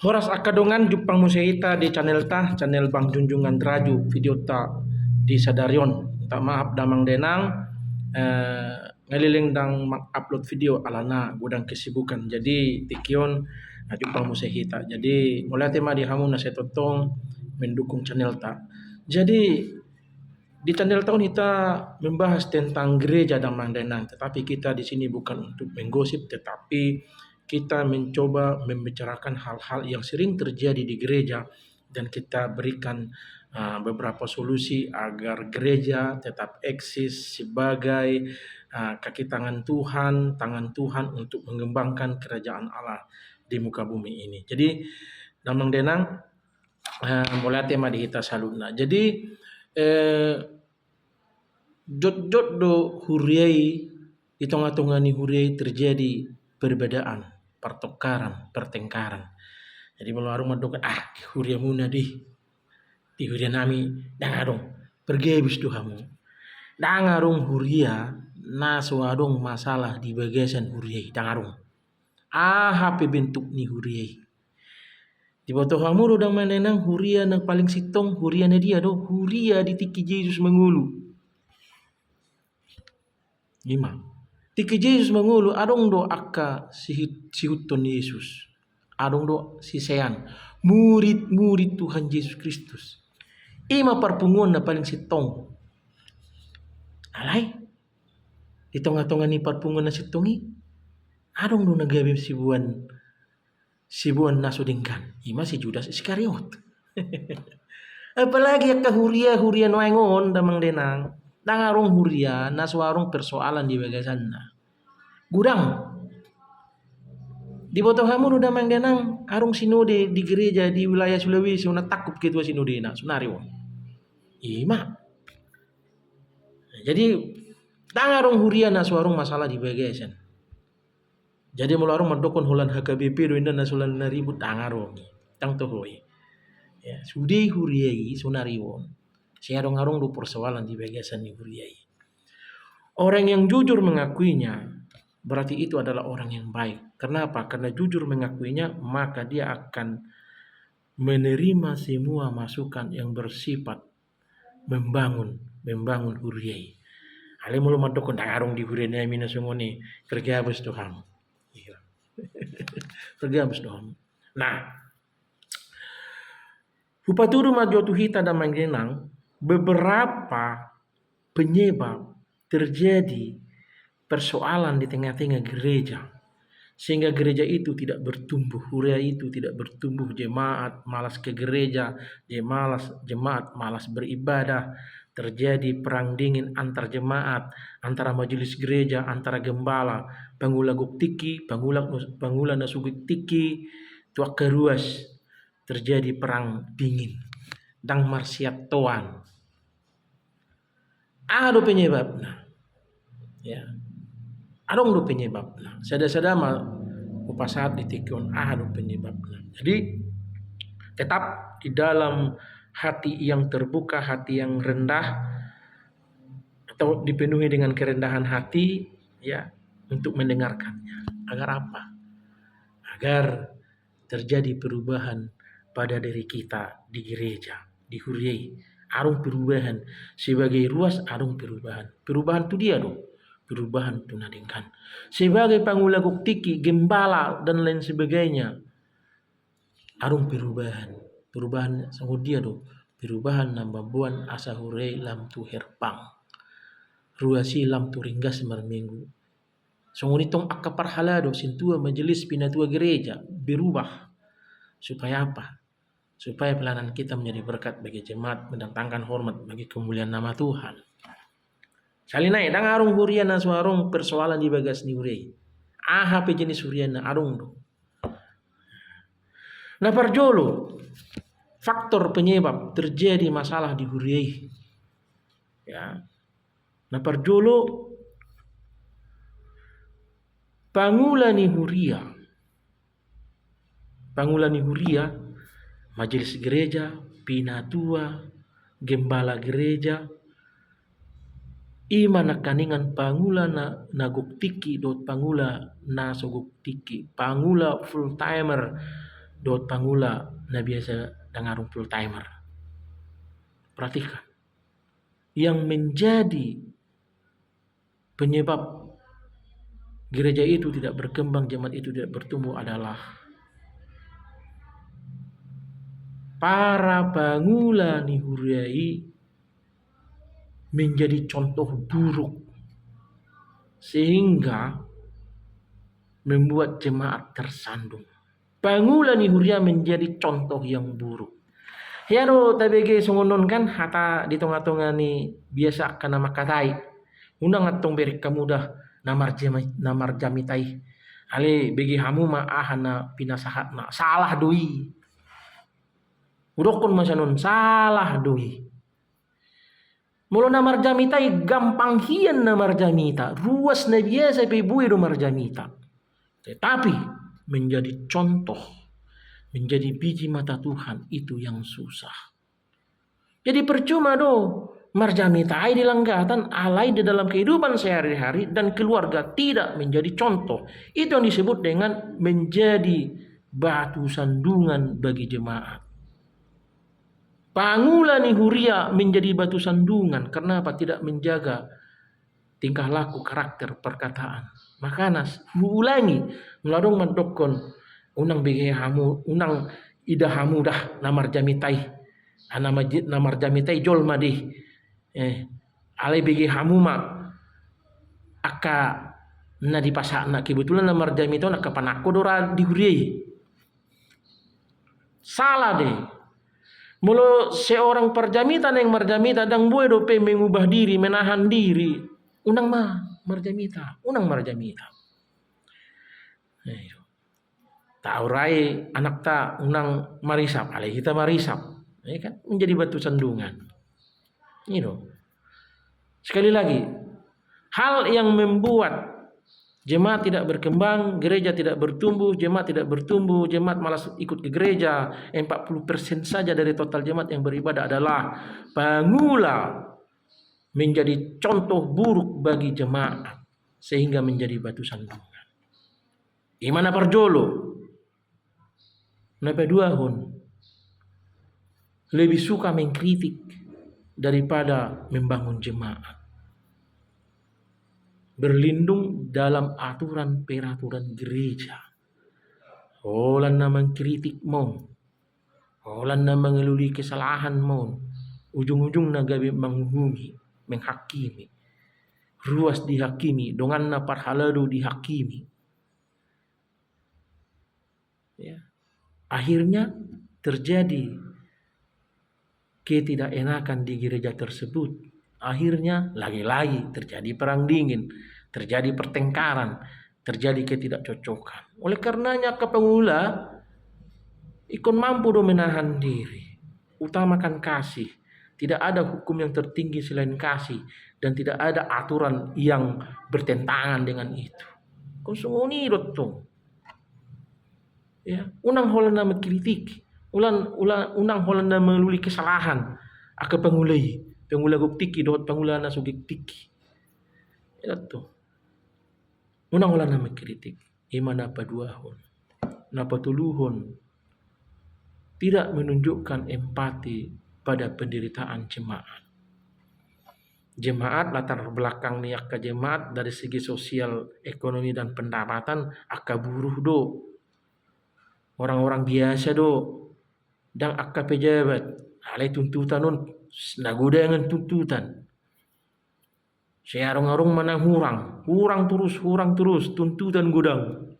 Horas akadongan jupang museita di channel channel Bang Junjungan Raju video ta di Sadarion. Tak maaf damang denang ngeliling dang upload video alana gudang kesibukan. Jadi tikion jupang museita. Jadi mulai tema di hamu na setotong mendukung channel ta. Jadi di channel tahun kita membahas tentang gereja damang denang, tetapi kita di sini bukan untuk menggosip, tetapi kita mencoba membicarakan hal-hal yang sering terjadi di gereja dan kita berikan beberapa solusi agar gereja tetap eksis sebagai kaki tangan Tuhan untuk mengembangkan kerajaan Allah di muka bumi ini. Jadi damang denang mulai tema di kita saluna. Jadi jot-jot do huriai di tengah-tengah ni huriai terjadi perbedaan, pertengkaran. Jadi melarung madok huria muna di huria nami dangarong pergi habis tuhamu. Dangarong huria na suadong masalah di bagasan huriai dangarong. HP bentuk ni huriai. Di bawah hamu udang menenang huria nang paling sitong huria na dia do huria di tiki Yesus mengulu. 5. Tiki Yesus mengulu adong do akka sihuton Yesus. Adong do sisean murid-murid Tuhan Yesus Kristus. Ima parpungon na paling sitong. Alay. Di tengah-tengah ni parpungon na sitongi. Adong do nagabi sibuan nasudingkan. Ima si Judas Iskariot. Apalagi akka huria noengon damang denang. Dangarong huria naswarong persoalan di bagasanna. Gudang. Di botong hamu damang denang arung sinode di gereja di wilayah Sulawesi una takut ketua sinode na sunario. Ima. Jadi dangarong huria naswarong masalah di bagasan. Jadi mularong madokon hulan HKBP do indan nasulan na ribut dangarong. Tang tohoi. Ya, sudai huriai sunariwon. Siarong-arong do persoalan di bagasan ni huriai. Orang yang jujur mengakuinya berarti itu adalah orang yang baik. Kenapa? Karena jujur mengakuinya maka dia akan menerima semua masukan yang bersifat membangun huriai. Ale mulu madokon dangarong di huriai mina sungoni kerja bes Tuhan. Tergabus dong. Nah, Hupaturu majotuhita dan manggenang beberapa penyebab terjadi persoalan di tengah-tengah gereja sehingga gereja itu tidak bertumbuh, huria itu tidak bertumbuh, jemaat malas ke gereja, jemaat malas beribadah, terjadi perang dingin antar jemaat, antara majelis gereja, antara gembala, pangula guktiki, pangula nasugik tiki, tuak keruas, terjadi perang dingin, dang marsiat toan. Ada penyebabnya, ya. Adong do penyebabnya. Sada-sada mah upasat ditikon ada penyebabnya. Jadi tetap di dalam hati yang terbuka, hati yang rendah atau dipenuhi dengan kerendahan hati ya untuk mendengarkannya. Agar apa? Agar terjadi perubahan pada diri kita di gereja, di huriai. Arung perubahan sebagai ruas arung perubahan. Perubahan itu dia dong. Perubahan itu nadingkan. Sebagai pangula guktiki, gembala dan lain sebagainya. Arung perubahan. Perubahan sanggup dia dong. Perubahan nambabuan asa huriai lam tu herpang. Ruasi lam tu ringgas marminggu. Sunggunitong akaparhalado sintua majelis pinatua gereja berubah. Supaya apa? Supaya pelayanan kita menjadi berkat bagi jemaat, mendatangkan hormat bagi kemuliaan nama Tuhan. Salinai dang arung hurian na suarong persoalan di bagas ni huriai. HP jenis hurian na arung do. Nah parjolo faktor penyebab terjadi masalah di huriai. Ya. Nah parjolo pangula ni huria, majelis gereja, pinatua, gembala gereja, ima nakaningan pangula na guktiki dot pangula na soguktiki, pangula full timer dot pangula na biasa dengarung full timer. Perhatikan. Yang menjadi penyebab gereja itu tidak berkembang, jemaat itu tidak bertumbuh adalah para pangula nihuriai menjadi contoh buruk sehingga membuat jemaat tersandung. Pangula nihuria menjadi contoh yang buruk. Hiaro tabege songonon kan hata di tengah-tengah ni biasa kana makatai. Unang atong berik kamudah namar jamitai. Ale begi hamu ma ahana pinasahat na salah dui. Udokon masanon salah dui. Mula namar jamitai gampang hian namar jamita. Ruas na biasa pebui namar jamita. Tetapi menjadi contoh, menjadi biji mata Tuhan itu yang susah. Jadi percuma marjamitai di langgatan alai di dalam kehidupan sehari-hari dan keluarga tidak menjadi contoh. Itu yang disebut dengan menjadi batu sandungan bagi jemaat. Pangula nihuria menjadi batu sandungan karena apa? Tidak menjaga tingkah laku, karakter, perkataan. Makanya ulangi meladong mandokon unang bege hamu, unang ida hamu dah namar jamitai. Namar jamitai jol madi. Alai bege hamu ma aka na di pasakna kebetulan namar jamitai nak panako dora dihuriai. Salah deh. Mulu seorang perjamitan yang marjamita dang boy dope mengubah diri, menahan diri. Unang marjamita, unang marjamita. Taurai anak ta unang marisap, alai kita marisap. Kan menjadi batu sandungan. Sekali lagi, hal yang membuat jemaat tidak berkembang, gereja tidak bertumbuh, jemaat tidak bertumbuh, jemaat malas ikut ke gereja. 40% saja dari total jemaat yang beribadah adalah pangula menjadi contoh buruk bagi jemaat sehingga menjadi batu sandungan. Gimana perjolo? Napa duahon lebih suka mengkritik daripada membangun jemaat. Berlindung dalam aturan peraturan gereja. Holan na mengkritik mo. Holan na mengeluli kesalahan mo. Ujung-ujung na gabi menghubungi, menghakimi. Ruas dihakimi, dongan na parhalado dihakimi. Ya. Akhirnya terjadi ketidakenakan di gereja tersebut. Akhirnya lagi-lagi terjadi perang dingin, terjadi pertengkaran, terjadi ketidakcocokan. Oleh karenanya kepengula ikon mampu menahan diri, utamakan kasih. Tidak ada hukum yang tertinggi selain kasih dan tidak ada aturan yang bertentangan dengan itu. Konsumoni dotong. Ya, unang holanda mengkritik, unang holanda meluli kesalahan, aka pengulai. Pengula guktiki dot pengula na sugiktiki. Itu. Unang wala na mengkritik. Imana paduahon. Napatuluhon. Tidak menunjukkan empati pada penderitaan jemaat. Jemaat latar belakang niak ke jemaat dari segi sosial, ekonomi dan pendapatan akka buruh Orang-orang biasa dan akka pejabat. Alai tuntutan nagoda dengan tuntutan. Saya arung-arung mana hurang terus tuntutan gudang.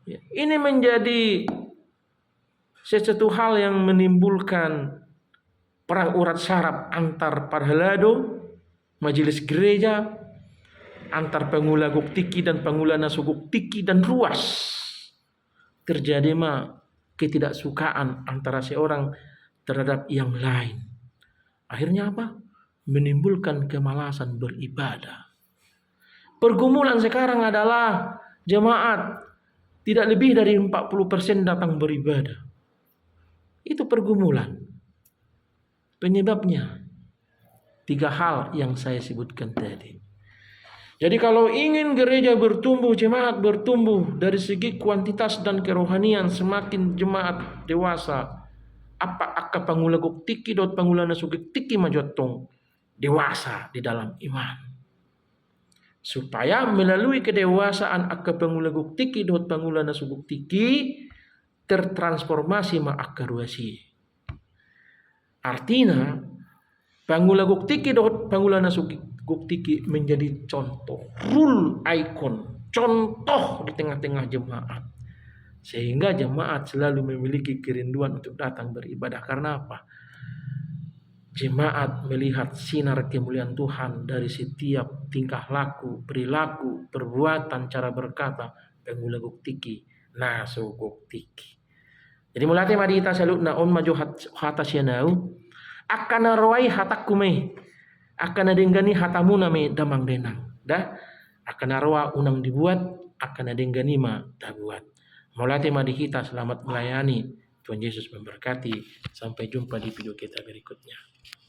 Ini menjadi sesuatu hal yang menimbulkan perang urat saraf antar parhalado, majelis gereja, antar pengula guktiki dan pengula nasuguktiki dan ruas. Terjadi ketidaksukaan antara seorang terhadap yang lain. Akhirnya apa? Menimbulkan kemalasan beribadah. Pergumulan sekarang adalah jemaat tidak lebih dari 40% datang beribadah. Itu pergumulan. Penyebabnya 3 hal yang saya sebutkan tadi. Jadi kalau ingin gereja bertumbuh, jemaat bertumbuh dari segi kuantitas dan kerohanian, semakin jemaat dewasa, apa akka pangulagok tiki dot pangulana sugik tiki majotong dewasa di dalam iman. Supaya melalui kedewasaan akka pangulagok tiki dot pangulana sugik tiki tertransformasi ma akka ruasi. Artinya pangulagok tiki dot pangulana sugik tiki menjadi contoh, rule icon, contoh di tengah-tengah jemaat. Sehingga jemaat selalu memiliki kerinduan untuk datang beribadah. Karena apa? Jemaat melihat sinar kemuliaan Tuhan dari setiap tingkah laku, perilaku, perbuatan, cara berkata, pangulagok tiki, nasugok tiki. Jadi mulai madita salutna on maju hata sianau akan narawai hatakume akan adenggani hatamuna me damang denang dah akan narwa unang dibuat akan adenggani ma dah buat. Mulai madihita selamat melayani. Tuhan Yesus memberkati. Sampai jumpa di video kita berikutnya.